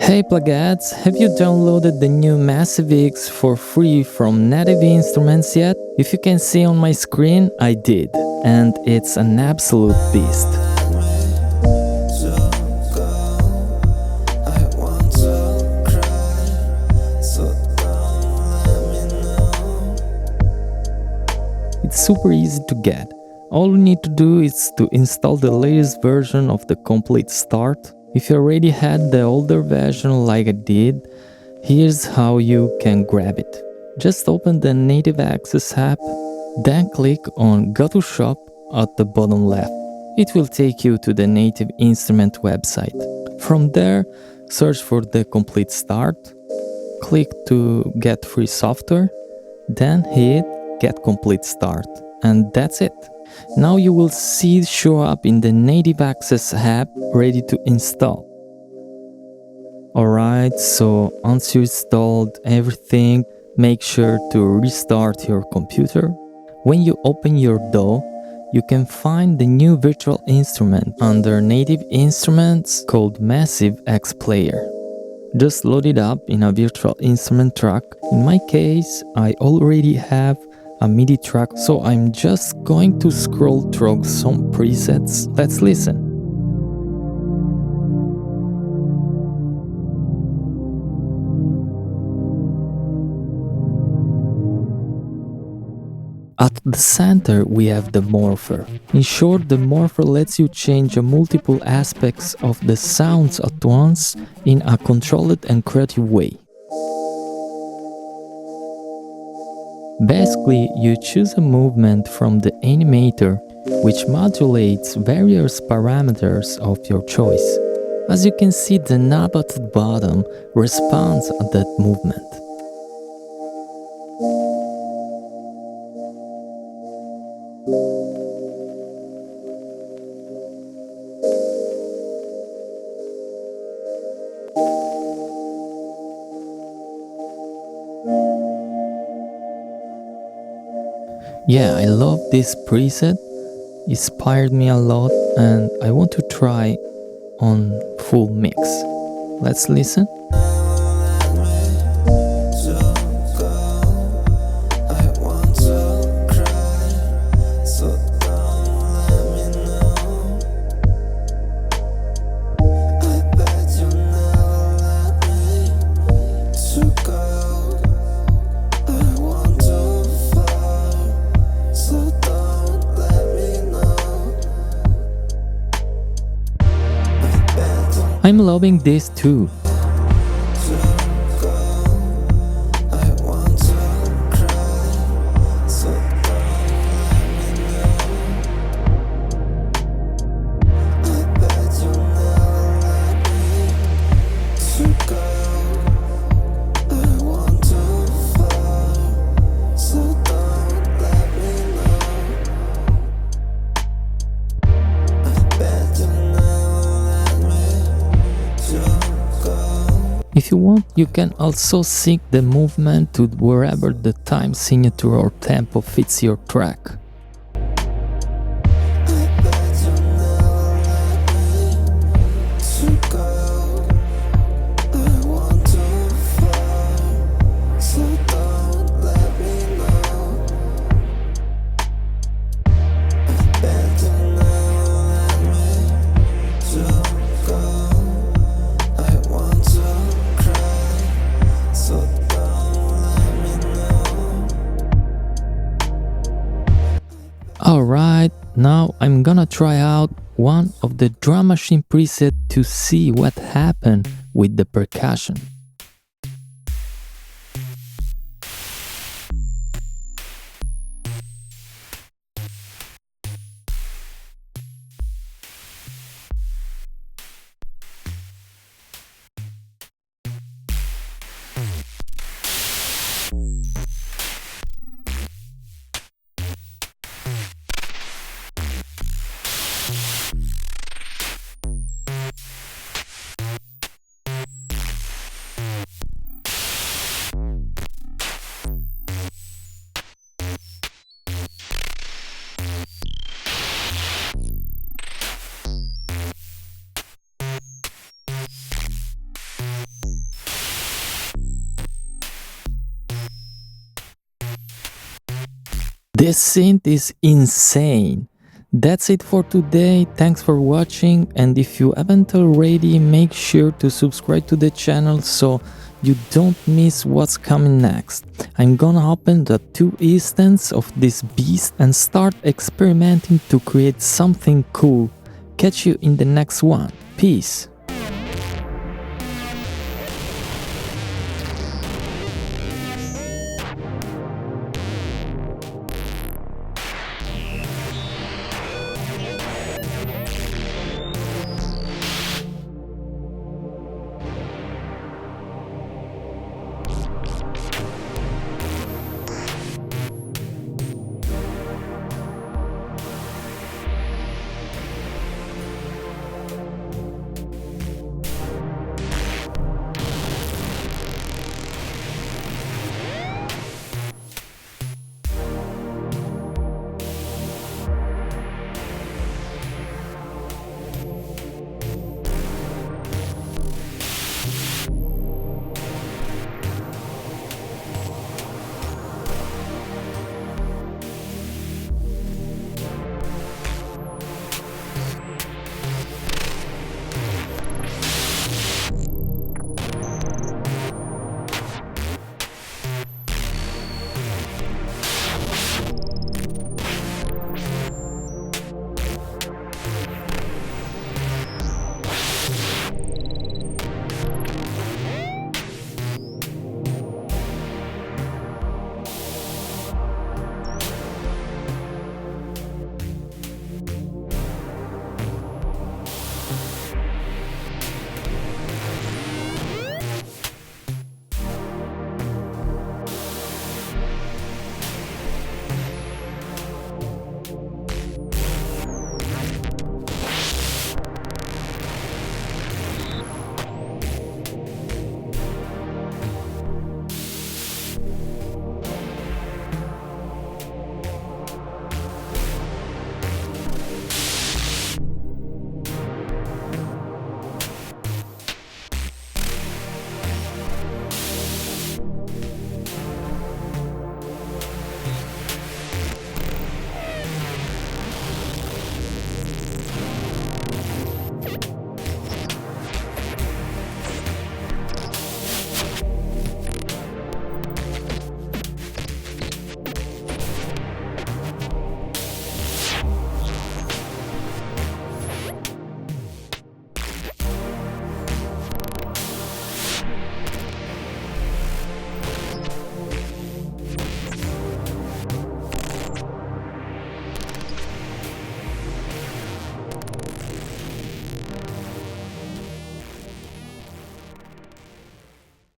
Hey plugheads, have you downloaded the new Massive X for free from Native Instruments yet? If you can see on my screen, I did, and it's an absolute beast. It's super easy to get. All you need to do is to install the latest version of the complete start. If you already had the older version like I did, here's how you can grab it. Just open the Native Access app, then click on Go to Shop at the bottom left. It will take you to the Native Instrument website. From there, search for the complete start, click to get free software, then hit Get Complete Start, and that's it. Now you will see it show up in the Native Access app ready to install. Alright, so once you installed everything, make sure to restart your computer. When you open your DAW, you can find the new virtual instrument under Native Instruments called Massive X Player. Just load it up in a virtual instrument track. In my case, I already have a MIDI track, so I'm just going to scroll through some presets. Let's listen. At the center we have the morpher. In short, the morpher lets you change multiple aspects of the sounds at once in a controlled and creative way. Basically, you choose a movement from the animator, which modulates various parameters of your choice. As you can see, the knob at the bottom responds at that movement. Yeah, I love this preset, inspired me a lot, and I want to try on full mix. Let's listen. I'm loving this too. If you want, you can also sync the movement to wherever the time signature or tempo fits your track. Alright, now I'm gonna try out one of the drum machine preset to see what happened with the percussion. This synth is insane. That's it for today, thanks for watching, and if you haven't already, make sure to subscribe to the channel so you don't miss what's coming next. I'm gonna open the 2 instances of this beast and start experimenting to create something cool. Catch you in the next one. Peace.